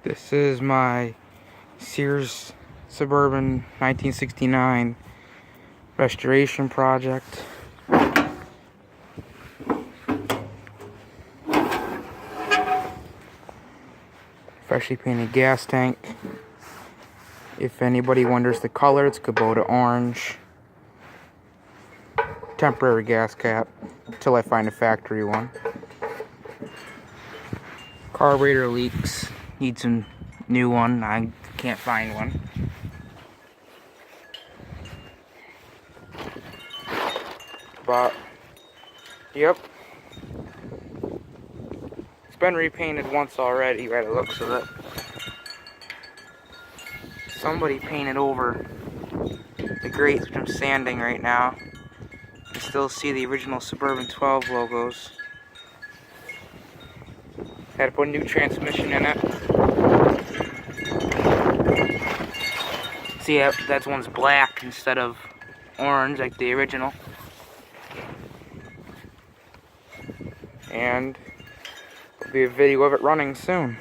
This is my Sears Suburban 1969 restoration project. Freshly painted gas tank. If anybody wonders the color, it's Kubota orange. Temporary gas cap until I find a factory one. Carburetor leaks. Needs a new one. I can't find one. But, yep. It's been repainted once already by the looks of it. Somebody painted over the grates, which I'm sanding right now. You can still see the original Suburban 12 logos. Had to put a new transmission in it. See, that one's black instead of orange like the original. And there'll be a video of it running soon.